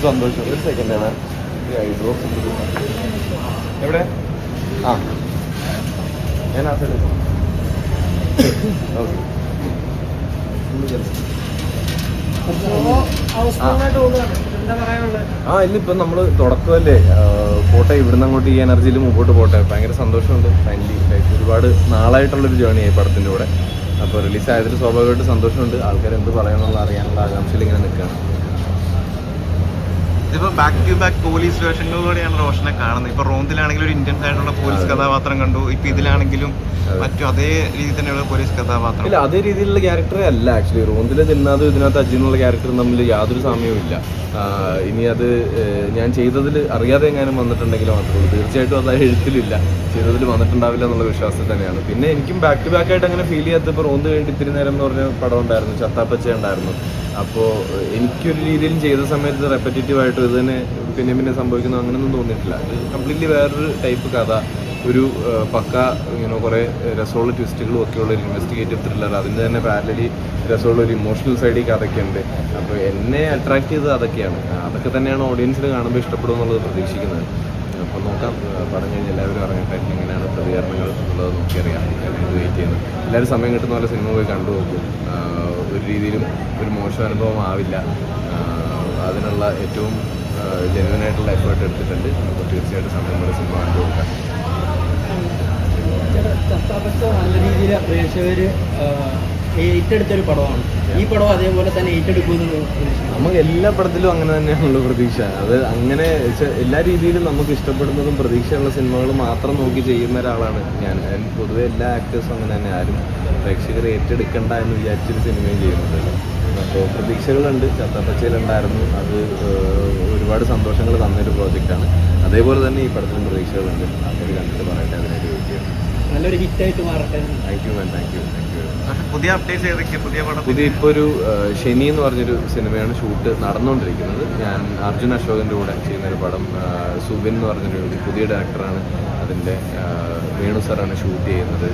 സന്തോഷം. ഒരു സെക്കൻഡാണ് എവിടെ? ആ ഞാൻ ആ സൈഡ്. ഓക്കെ. ഇന്നിപ്പം നമ്മൾ തുടക്കമല്ലേ, പോട്ടെ ഇവിടുന്ന് അങ്ങോട്ട് ഈ എനർജിയിൽ മുമ്പോട്ട് പോട്ടെ. ഭയങ്കര സന്തോഷമുണ്ട്. ഫൈനലി ഒരുപാട് നാളായിട്ടുള്ളൊരു ജേണിയായി പടത്തിൻ്റെ കൂടെ. അപ്പോൾ റിലീസായതിൽ സ്വാഭാവികമായിട്ട് സന്തോഷമുണ്ട്. ആൾക്കാർ എന്ത് പറയണമെന്നുള്ള അറിയാനുള്ള ആകാംക്ഷയിൽ ഇങ്ങനെ നിൽക്കുകയാണ്. ഇതിപ്പോൾ ബാക്ക് ടു ബാക്ക് പോലീസ് വേഷങ്ങളിലൂടെയാണ് റോഷനെ കാണുന്നത്. ഇപ്പോൾ റോന്തിലാണെങ്കിലും ഒരു ഇന്റൻസ് ആയിട്ടുള്ള പോലീസ് കഥാപാത്രം കണ്ടു, ഇപ്പം ഇതിലാണെങ്കിലും മറ്റും അതേ രീതിയിൽ തന്നെയുള്ള പോലീസ് കഥാപാത്രം. ഇല്ല, അതേ രീതിയിലുള്ള ക്യാരക്ടറേ അല്ല ആക്ച്വലി. റോന്തിൽ ദിൽനാഥും ഇതിനകത്ത് അജിനുള്ള ക്യാരക്ടറും തമ്മിൽ യാതൊരു സാമ്യവും ഇല്ല. ഇനി അത് ഞാൻ ചെയ്തതിൽ അറിയാതെ എങ്ങാനും വന്നിട്ടുണ്ടെങ്കിൽ മാത്രമേ ഉള്ളൂ. തീർച്ചയായിട്ടും അത് എഴുത്തിലില്ല, ചെയ്തതിൽ വന്നിട്ടുണ്ടാവില്ല എന്നുള്ള വിശ്വാസത്തിൽ തന്നെയാണ്. പിന്നെ എനിക്കും ബാക്ക് ടു ബാക്ക് ആയിട്ട് അങ്ങനെ ഫീൽ ചെയ്യാത്ത ഇപ്പോൾ റോന്ത് കഴിഞ്ഞിട്ട് ഇത്തിരി നേരം എന്ന് പറഞ്ഞ പടം ഉണ്ടായിരുന്നു, ചത്താപ്പച്ച ഉണ്ടായിരുന്നു. അപ്പോൾ എനിക്കൊരു രീതിയിലും ചെയ്ത സമയത്ത് റെപ്പറ്റേറ്റീവ് ആയിട്ട് ഇത് തന്നെ പിന്നെ സംഭവിക്കുന്നു അങ്ങനെയൊന്നും തോന്നിയിട്ടില്ല. ഇത് കംപ്ലീറ്റ്ലി വേറൊരു ടൈപ്പ് കഥ, ഒരു പക്ക കുറേ രസമുള്ള ട്വിസ്റ്റുകളും ഒക്കെയുള്ള ഒരു ഇൻവെസ്റ്റിഗേറ്റീവ് ത്രില്ലർ. അതിൻ്റെ തന്നെ പാരലലി രസമുള്ള ഒരു ഇമോഷണൽ സൈഡ് ഈ കഥയ്ക്കുണ്ട്. അപ്പോൾ എന്നെ അട്രാക്ട് ചെയ്തത് അതൊക്കെയാണ്. അതൊക്കെ തന്നെയാണ് ഓഡിയൻസിന് കാണുമ്പോൾ ഇഷ്ടപ്പെടും എന്നുള്ളത് പ്രതീക്ഷിക്കുന്നത്. അപ്പോൾ നോക്കാം, പടം കഴിഞ്ഞ് എല്ലാവരും ഇറങ്ങട്ടെ, എങ്ങനെയാണ് പ്രതികരണങ്ങൾ എന്നുള്ളത് നോക്കിയറിയാം. വെയിറ്റ് ചെയ്യുന്നു. എല്ലാവരും സമയം കിട്ടുന്ന പോലെ സിനിമ പോയി കണ്ടു നോക്കും. ഒരു രീതിയിലും ഒരു മോശം അനുഭവം ആവില്ല. അതിനുള്ള ഏറ്റവും ജെന്യുവനായിട്ടുള്ള എഫേർട്ട് എടുത്തിട്ടുണ്ട്. അപ്പോൾ തീർച്ചയായിട്ടും സമയം പോലെ സിനിമ കണ്ടു നോക്കാം. നല്ല രീതിയിൽ പ്രേക്ഷകർ ഏറ്റെടുത്തൊരു പടമാണ്. ഈ പടം അതേപോലെ തന്നെ ഏറ്റെടുക്കുമെന്ന് നമുക്ക് എല്ലാ പടത്തിലും അങ്ങനെ തന്നെയാണുള്ള പ്രതീക്ഷ. അത് അങ്ങനെ എല്ലാ രീതിയിലും നമുക്ക് ഇഷ്ടപ്പെടുന്നതും പ്രതീക്ഷയുള്ള സിനിമകൾ മാത്രം നോക്കി ചെയ്യുന്ന ഒരാളാണ് ഞാൻ. പൊതുവെ എല്ലാ ആക്ടേഴ്സും അങ്ങനെ തന്നെ. ആരും പ്രേക്ഷകർ ഏറ്റെടുക്കണ്ട എന്ന് വിചാരിച്ചൊരു സിനിമയും ചെയ്യുന്നുണ്ടല്ലോ. അപ്പോൾ പ്രതീക്ഷകളുണ്ട്. ചത്താപ്പച്ചയിലുണ്ടായിരുന്നു, അത് ഒരുപാട് സന്തോഷങ്ങൾ തന്നൊരു പ്രോജക്റ്റാണ്. അതേപോലെ തന്നെ ഈ പടത്തിലും പ്രതീക്ഷകളുണ്ട്. ആൾക്കാർ കണ്ടിട്ട് പറയട്ടെ, അതിനായിട്ട് വെയിറ്റ് ചെയ്യണം. നല്ലൊരു ഹിറ്റായിട്ട് മാറട്ടെ. Thank you man, thank you. പുതിയ അപ്ഡേറ്റ്സ് ഏതൊക്കെയാണ്? പുതിയ ഇപ്പോൾ ഒരു ശനി എന്ന് പറഞ്ഞൊരു സിനിമയാണ് ഷൂട്ട് നടന്നുകൊണ്ടിരിക്കുന്നത്. ഞാൻ അർജുൻ അശോകൻ്റെ കൂടെ ചെയ്യുന്നൊരു പടം. സുബിൻ എന്ന് പറഞ്ഞൊരു പുതിയ ഡയറക്ടറാണ് അതിൻ്റെ. വേണു സാറാണ് ഷൂട്ട് ചെയ്യുന്നത്.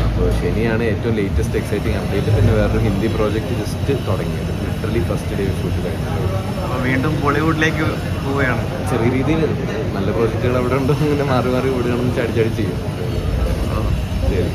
അപ്പോൾ ശനിയാണ് ഏറ്റവും ലേറ്റസ്റ്റ് എക്സൈറ്റിംഗ് അപ്ഡേറ്റ്. പിന്നെ വേറൊരു ഹിന്ദി പ്രോജക്റ്റ് ജസ്റ്റ് തുടങ്ങിയത്, ലിറ്ററലി ഫസ്റ്റ് ഡേ ഷൂട്ട് കഴിഞ്ഞത്. അപ്പോൾ വീണ്ടും ബോളിവുഡിലേക്ക് പോവുകയാണ്. ചെറിയ രീതിയിൽ നല്ല പ്രോജക്റ്റുകൾ അവിടെ ഉണ്ടോ ഇങ്ങനെ മാറി മാറി ഓടുകയാണെന്ന് ചടിച്ചടി ചെയ്യും. ശരി.